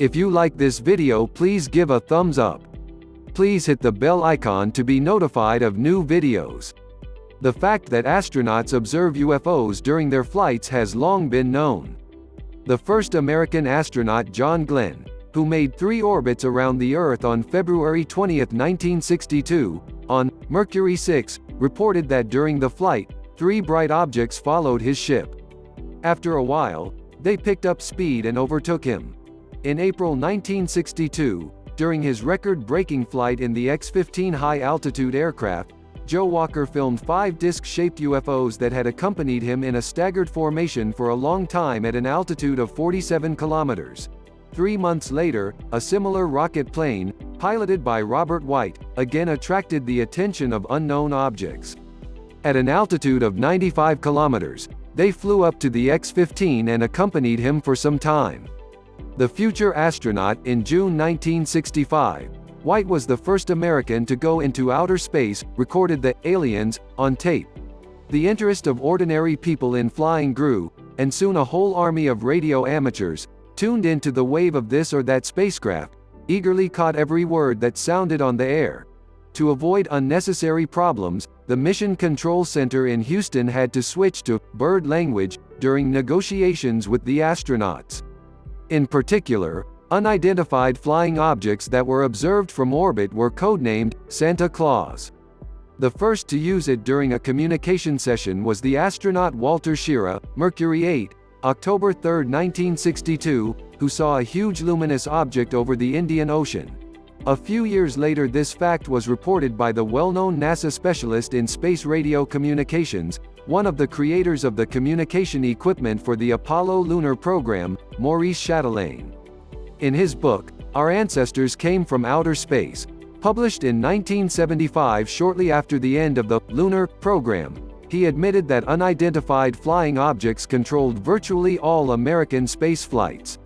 If you like this video, please give a thumbs up. Please hit the bell icon to be notified of new videos. The fact that astronauts observe UFOs during their flights has long been known. The first American astronaut, John Glenn, who made 3 orbits around the Earth on February 20, 1962, on Mercury 6, reported that during the flight, 3 bright objects followed his ship. After a while, they picked up speed and overtook him. In April 1962, during his record-breaking flight in the X-15 high-altitude aircraft, Joe Walker filmed 5 disc-shaped UFOs that had accompanied him in a staggered formation for a long time at an altitude of 47 kilometers. 3 months later, a similar rocket plane, piloted by Robert White, again attracted the attention of unknown objects. At an altitude of 95 kilometers, they flew up to the X-15 and accompanied him for some time. The future astronaut, in June 1965, White was the first American to go into outer space, recorded the aliens on tape. The interest of ordinary people in flying grew, and soon a whole army of radio amateurs, tuned into the wave of this or that spacecraft, eagerly caught every word that sounded on the air. To avoid unnecessary problems, the Mission Control Center in Houston had to switch to bird language during negotiations with the astronauts. In particular, unidentified flying objects that were observed from orbit were codenamed Santa Claus. The first to use it during a communication session was the astronaut Walter Schirra, Mercury 8, October 3, 1962, who saw a huge luminous object over the Indian Ocean. A few years later, this fact was reported by the well-known NASA specialist in space radio communications, one of the creators of the communication equipment for the Apollo lunar program, Maurice Chatelain. In his book, Our Ancestors Came from Outer Space, published in 1975 shortly after the end of the lunar program, he admitted that unidentified flying objects controlled virtually all American space flights.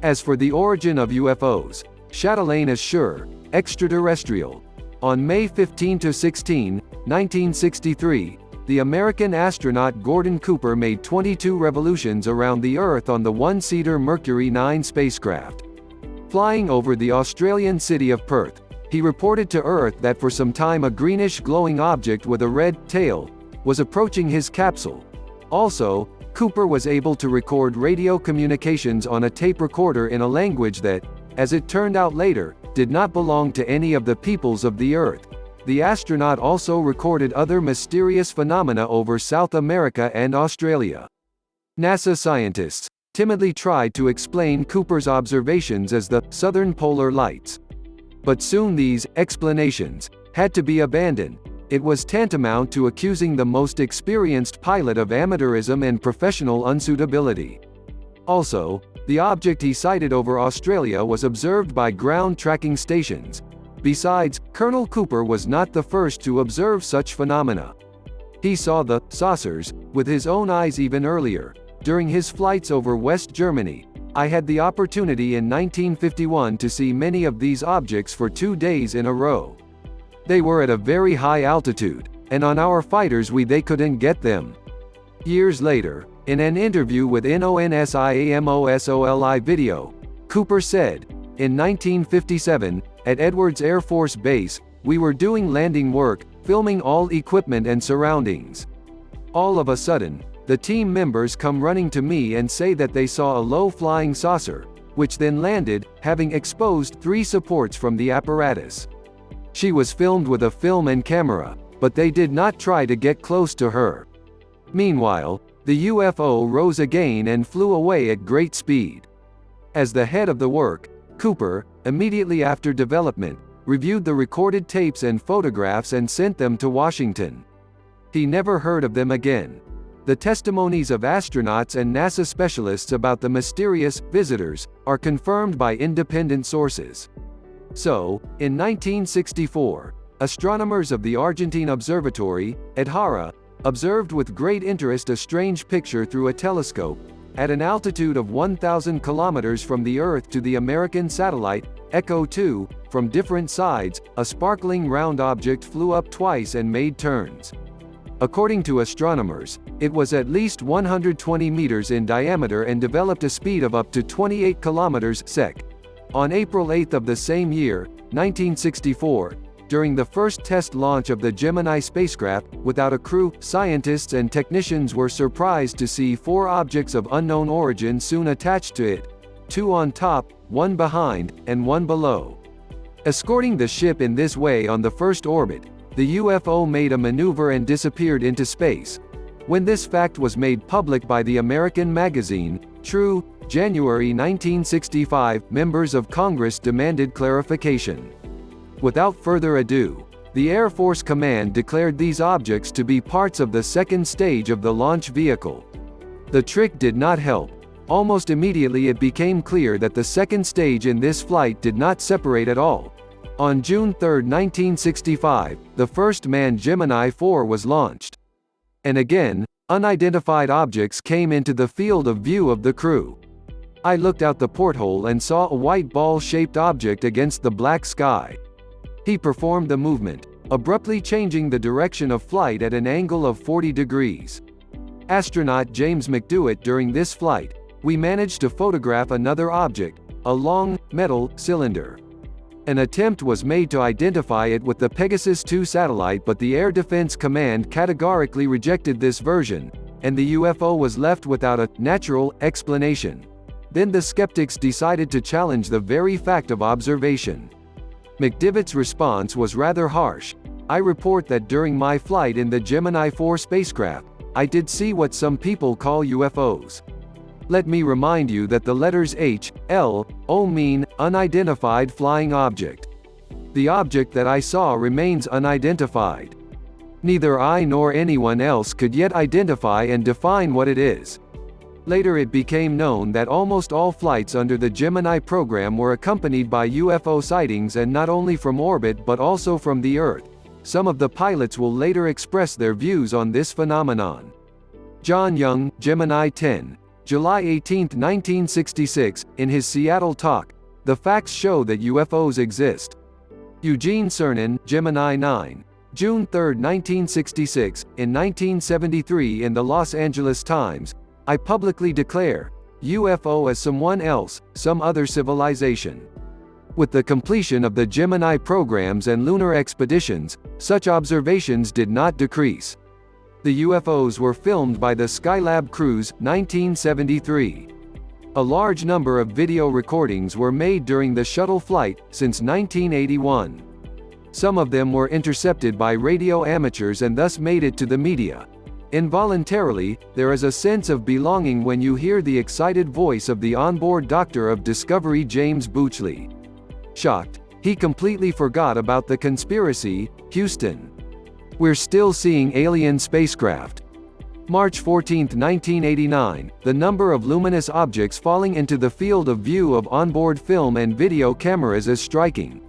As for the origin of UFOs, Chatelain is sure, extraterrestrial. On May 15–16, 1963, the American astronaut Gordon Cooper made 22 revolutions around the Earth on the one-seater Mercury 9 spacecraft. Flying over the Australian city of Perth, he reported to Earth that for some time a greenish glowing object with a red tail was approaching his capsule. Also, Cooper was able to record radio communications on a tape recorder in a language that, as it turned out later, did not belong to any of the peoples of the Earth. The astronaut also recorded other mysterious phenomena over South America and Australia. NASA scientists timidly tried to explain Cooper's observations as the Southern Polar Lights. But soon these explanations had to be abandoned. It was tantamount to accusing the most experienced pilot of amateurism and professional unsuitability. Also, the object he sighted over Australia was observed by ground tracking stations. Besides, Colonel Cooper was not the first to observe such phenomena. He saw the saucers with his own eyes even earlier. During his flights over West Germany, I had the opportunity in 1951 to see many of these objects for 2 days in a row. They were at a very high altitude, and on our fighters they couldn't get them. Years later, in an interview with NONSIAMOSOLI Video, Cooper said, in 1957, at Edwards Air Force Base, we were doing landing work, filming all equipment and surroundings. All of a sudden, the team members come running to me and say that they saw a low-flying saucer, which then landed, having exposed 3 supports from the apparatus. She was filmed with a film and camera, but they did not try to get close to her. Meanwhile, the UFO rose again and flew away at great speed. As the head of the work, Cooper, immediately after development, reviewed the recorded tapes and photographs and sent them to Washington. He never heard of them again. The testimonies of astronauts and NASA specialists about the mysterious visitors are confirmed by independent sources. So, in 1964, astronomers of the Argentine observatory, EDHARA, observed with great interest a strange picture through a telescope, at an altitude of 1,000 kilometers from the Earth to the American satellite, ECHO 2, from different sides, a sparkling round object flew up twice and made turns. According to astronomers, it was at least 120 meters in diameter and developed a speed of up to 28 kilometers/sec. On April 8 of the same year, 1964, during the first test launch of the Gemini spacecraft, without a crew, scientists and technicians were surprised to see 4 objects of unknown origin soon attached to it. 2 on top, 1 behind, and 1 below. Escorting the ship in this way on the first orbit, the UFO made a maneuver and disappeared into space. When this fact was made public by the American magazine, True, January 1965, members of Congress demanded clarification. Without further ado, the Air Force Command declared these objects to be parts of the second stage of the launch vehicle. The trick did not help. Almost immediately it became clear that the second stage in this flight did not separate at all. On June 3, 1965, the first manned Gemini 4 was launched. And again, unidentified objects came into the field of view of the crew. I looked out the porthole and saw a white ball-shaped object against the black sky. He performed the movement, abruptly changing the direction of flight at an angle of 40 degrees. Astronaut James McDewitt. During this flight, we managed to photograph another object, a long, metal cylinder. An attempt was made to identify it with the Pegasus 2 satellite, but the Air Defense Command categorically rejected this version, and the UFO was left without a natural explanation. Then the skeptics decided to challenge the very fact of observation. McDewitt's response was rather harsh. I report that during my flight in the Gemini 4 spacecraft, I did see what some people call UFOs. Let me remind you that the letters H, L, O mean unidentified flying object. The object that I saw remains unidentified. Neither I nor anyone else could yet identify and define what it is. Later it became known that almost all flights under the Gemini program were accompanied by UFO sightings, and not only from orbit but also from the Earth. Some of the pilots will later express their views on this phenomenon. John Young, Gemini 10. July 18, 1966, in his Seattle talk, "The Facts Show That UFOs Exist." Eugene Cernan, Gemini 9. June 3, 1966, in 1973 in the Los Angeles Times, "I publicly declare, UFO as someone else, some other civilization." With the completion of the Gemini programs and lunar expeditions, such observations did not decrease. The UFOs were filmed by the Skylab crews, 1973. A large number of video recordings were made during the shuttle flight, since 1981. Some of them were intercepted by radio amateurs and thus made it to the media. Involuntarily, there is a sense of belonging when you hear the excited voice of the onboard doctor of Discovery, James Bouchley. Shocked, he completely forgot about the conspiracy. Houston. We're still seeing alien spacecraft. March 14, 1989, the number of luminous objects falling into the field of view of onboard film and video cameras is striking.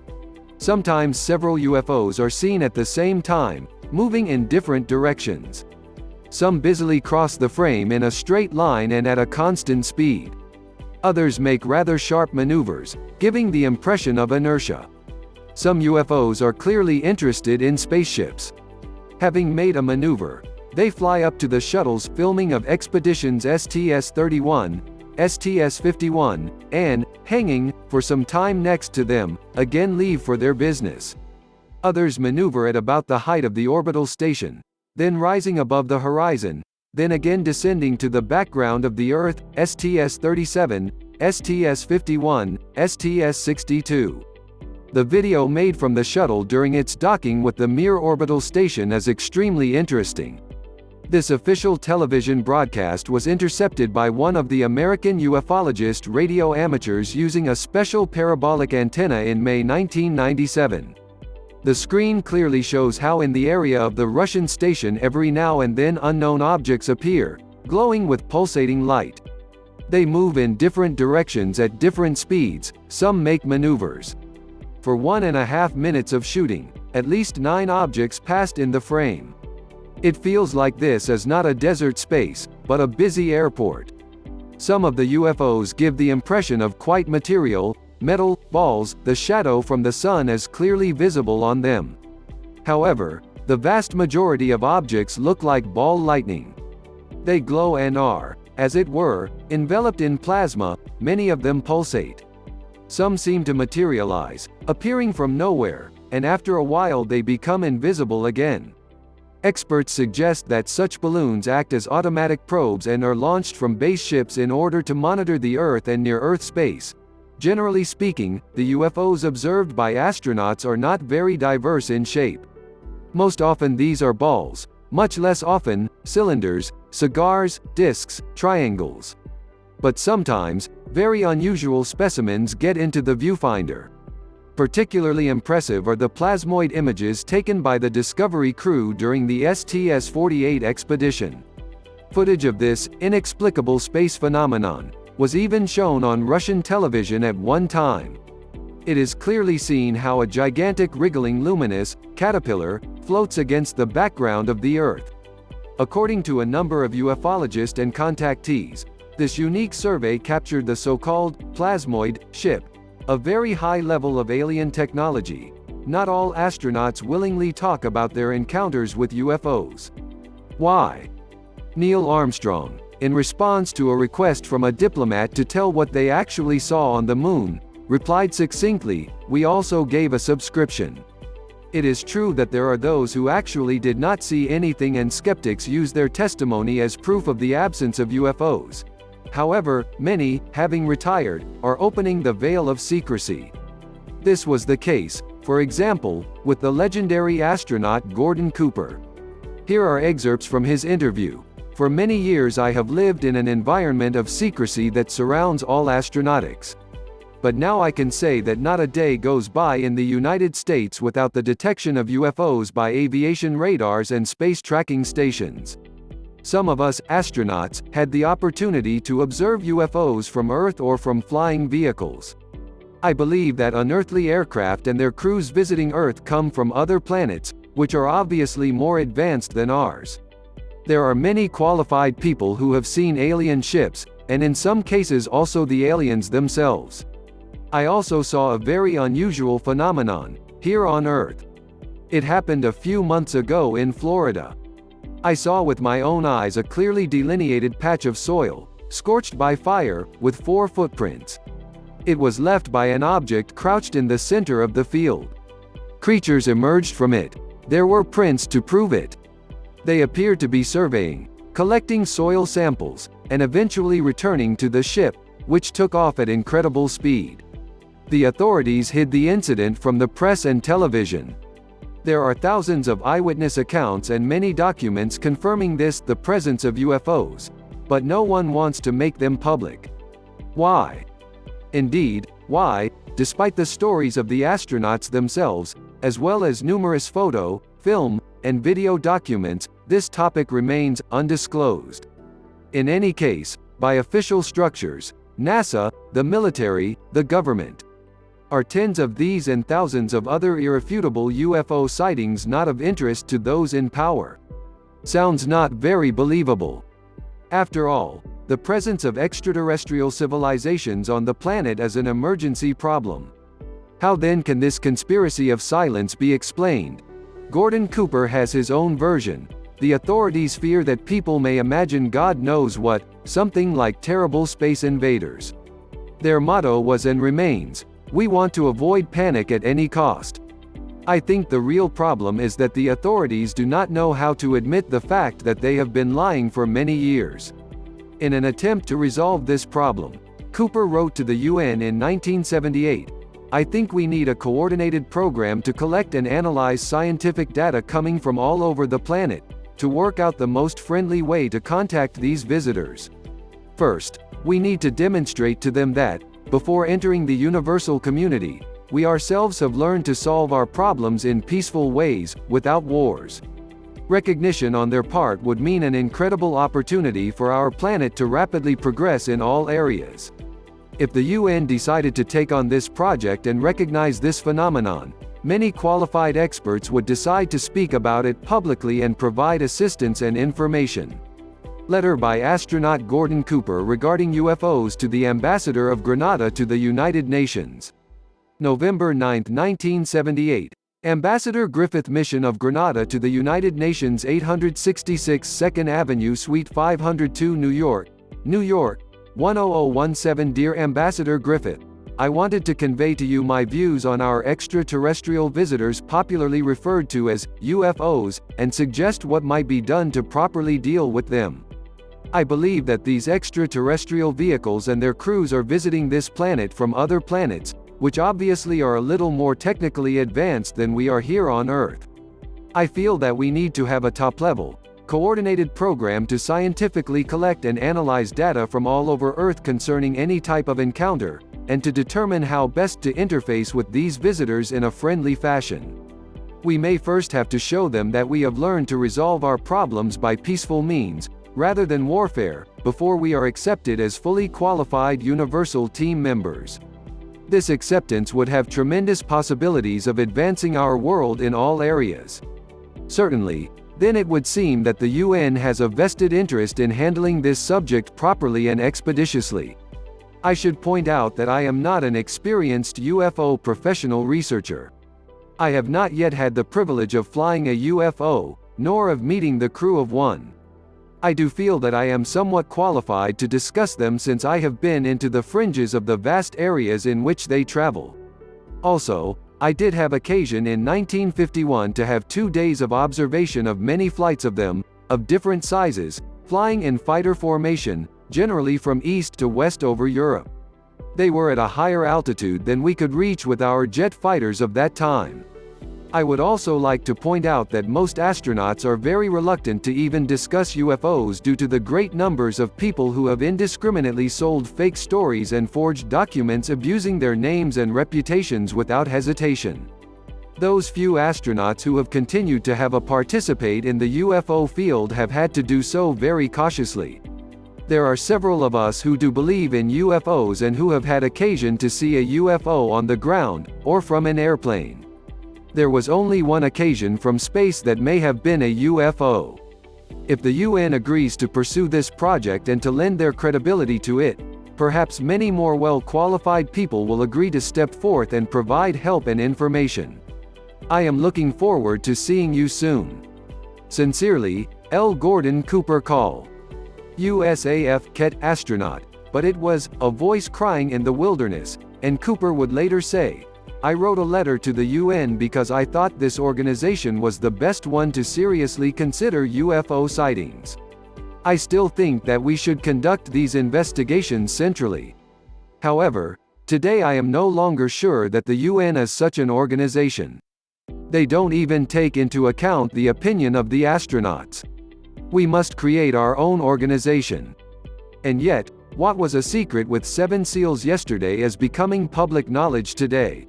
Sometimes several UFOs are seen at the same time, moving in different directions. Some busily cross the frame in a straight line and at a constant speed. Others make rather sharp maneuvers, giving the impression of inertia. Some UFOs are clearly interested in spaceships. Having made a maneuver, they fly up to the shuttles filming of expeditions STS-31, STS-51, and, hanging, for some time next to them, again leave for their business. Others maneuver at about the height of the orbital station, then rising above the horizon, then again descending to the background of the Earth, STS-37, STS-51, STS-62. The video made from the shuttle during its docking with the Mir orbital station is extremely interesting. This official television broadcast was intercepted by one of the American ufologist radio amateurs using a special parabolic antenna in May 1997. The screen clearly shows how in the area of the Russian station every now and then unknown objects appear, glowing with pulsating light. They move in different directions at different speeds, some make maneuvers. For 1.5 minutes of shooting, at least 9 objects passed in the frame. It feels like this is not a desert space, but a busy airport. Some of the UFOs give the impression of quite material, metal, balls. The shadow from the sun is clearly visible on them. However, the vast majority of objects look like ball lightning. They glow and are, as it were, enveloped in plasma. Many of them pulsate. Some seem to materialize, appearing from nowhere, and after a while they become invisible again. Experts suggest that such balloons act as automatic probes and are launched from base ships in order to monitor the Earth and near-Earth space. Generally speaking, the UFOs observed by astronauts are not very diverse in shape. Most often these are balls, much less often, cylinders, cigars, discs, triangles. But sometimes, very unusual specimens get into the viewfinder. Particularly impressive are the plasmoid images taken by the Discovery crew during the STS-48 expedition. Footage of this inexplicable space phenomenon was even shown on Russian television at one time. It is clearly seen how a gigantic wriggling luminous caterpillar floats against the background of the Earth. According to a number of ufologists and contactees, this unique survey captured the so-called plasmoid ship, a very high level of alien technology. Not all astronauts willingly talk about their encounters with UFOs. Why? Neil Armstrong, in response to a request from a diplomat to tell what they actually saw on the moon, replied succinctly, "We also gave a subscription." It is true that there are those who actually did not see anything, and skeptics use their testimony as proof of the absence of UFOs. However, many, having retired, are opening the veil of secrecy. This was the case, for example, with the legendary astronaut Gordon Cooper. Here are excerpts from his interview. "For many years I have lived in an environment of secrecy that surrounds all astronautics. But now I can say that not a day goes by in the United States without the detection of UFOs by aviation radars and space tracking stations. Some of us, astronauts, had the opportunity to observe UFOs from Earth or from flying vehicles. I believe that unearthly aircraft and their crews visiting Earth come from other planets, which are obviously more advanced than ours. There are many qualified people who have seen alien ships, and in some cases also the aliens themselves. I also saw a very unusual phenomenon, here on Earth. It happened a few months ago in Florida. I saw with my own eyes a clearly delineated patch of soil, scorched by fire, with 4 footprints. It was left by an object crouched in the center of the field. Creatures emerged from it. There were prints to prove it. They appeared to be surveying, collecting soil samples, and eventually returning to the ship, which took off at incredible speed. The authorities hid the incident from the press and television. There are thousands of eyewitness accounts and many documents confirming the presence of UFOs, but no one wants to make them public. Why? Indeed, why, despite the stories of the astronauts themselves, as well as numerous photo, film, and video documents, this topic remains undisclosed. In any case, by official structures, NASA, the military, the government, are tens of these and thousands of other irrefutable UFO sightings not of interest to those in power? Sounds not very believable. After all, the presence of extraterrestrial civilizations on the planet is an emergency problem. How then can this conspiracy of silence be explained? Gordon Cooper has his own version. The authorities fear that people may imagine God knows what, something like terrible space invaders. Their motto was and remains, "We want to avoid panic at any cost." I think the real problem is that the authorities do not know how to admit the fact that they have been lying for many years. In an attempt to resolve this problem, Cooper wrote to the UN in 1978, "I think we need a coordinated program to collect and analyze scientific data coming from all over the planet, to work out the most friendly way to contact these visitors. First, we need to demonstrate to them that, before entering the universal community, we ourselves have learned to solve our problems in peaceful ways, without wars." Recognition on their part would mean an incredible opportunity for our planet to rapidly progress in all areas. If the UN decided to take on this project and recognize this phenomenon, many qualified experts would decide to speak about it publicly and provide assistance and information. Letter by astronaut Gordon Cooper regarding UFOs to the Ambassador of Grenada to the United Nations. November 9, 1978. Ambassador Griffith Mission of Grenada to the United Nations 866 2nd Avenue Suite 502 New York, New York, 10017. Dear Ambassador Griffith, I wanted to convey to you my views on our extraterrestrial visitors, popularly referred to as UFOs, and suggest what might be done to properly deal with them. I believe that these extraterrestrial vehicles and their crews are visiting this planet from other planets, which obviously are a little more technically advanced than we are here on Earth. I feel that we need to have a top-level, coordinated program to scientifically collect and analyze data from all over Earth concerning any type of encounter, and to determine how best to interface with these visitors in a friendly fashion. We may first have to show them that we have learned to resolve our problems by peaceful means, rather than warfare, before we are accepted as fully qualified universal team members. This acceptance would have tremendous possibilities of advancing our world in all areas. Certainly, then it would seem that the UN has a vested interest in handling this subject properly and expeditiously. I should point out that I am not an experienced UFO professional researcher. I have not yet had the privilege of flying a UFO, nor of meeting the crew of one. I do feel that I am somewhat qualified to discuss them since I have been into the fringes of the vast areas in which they travel. Also, I did have occasion in 1951 to have 2 days of observation of many flights of them, of different sizes, flying in fighter formation, generally from east to west over Europe. They were at a higher altitude than we could reach with our jet fighters of that time. I would also like to point out that most astronauts are very reluctant to even discuss UFOs due to the great numbers of people who have indiscriminately sold fake stories and forged documents abusing their names and reputations without hesitation. Those few astronauts who have continued to have a participate in the UFO field have had to do so very cautiously. There are several of us who do believe in UFOs and who have had occasion to see a UFO on the ground, or from an airplane. There was only one occasion from space that may have been a UFO. If the UN agrees to pursue this project and to lend their credibility to it, perhaps many more well-qualified people will agree to step forth and provide help and information. I am looking forward to seeing you soon. Sincerely, L. Gordon Cooper Call. USAF Ket astronaut, but it was a voice crying in the wilderness, and Cooper would later say, I wrote a letter to the UN because I thought this organization was the best one to seriously consider UFO sightings. I still think that we should conduct these investigations centrally. However, today I am no longer sure that the UN is such an organization. They don't even take into account the opinion of the astronauts. We must create our own organization. And yet, what was a secret with 7 SEALs yesterday is becoming public knowledge today.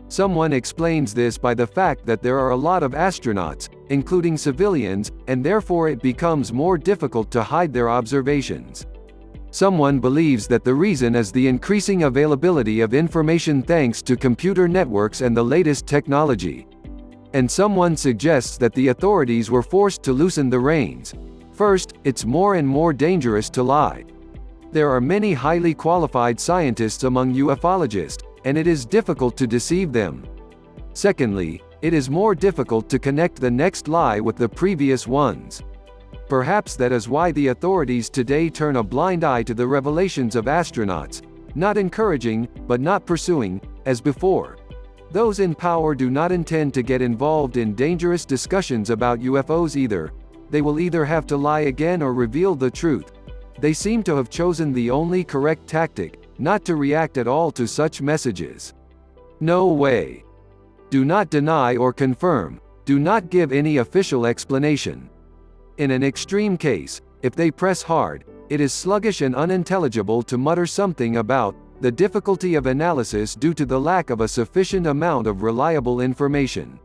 Someone explains this by the fact that there are a lot of astronauts, including civilians, and therefore it becomes more difficult to hide their observations. Someone believes that the reason is the increasing availability of information thanks to computer networks and the latest technology. And someone suggests that the authorities were forced to loosen the reins. First, it's more and more dangerous to lie. There are many highly qualified scientists among ufologists, and it is difficult to deceive them. Secondly, it is more difficult to connect the next lie with the previous ones. Perhaps that is why the authorities today turn a blind eye to the revelations of astronauts, not encouraging, but not pursuing, as before. Those in power do not intend to get involved in dangerous discussions about UFOs either. They will either have to lie again or reveal the truth. They seem to have chosen the only correct tactic, not to react at all to such messages. No way. Do not deny or confirm. Do not give any official explanation. In an extreme case, if they press hard, it is sluggish and unintelligible to mutter something about the difficulty of analysis due to the lack of a sufficient amount of reliable information.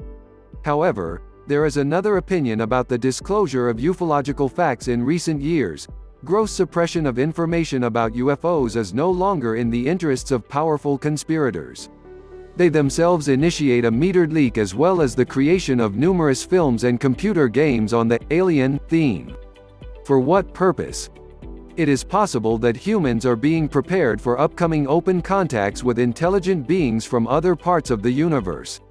However, there is another opinion about the disclosure of ufological facts in recent years. Gross suppression of information about UFOs is no longer in the interests of powerful conspirators. They themselves initiate a metered leak as well as the creation of numerous films and computer games on the alien theme. For what purpose? It is possible that humans are being prepared for upcoming open contacts with intelligent beings from other parts of the universe.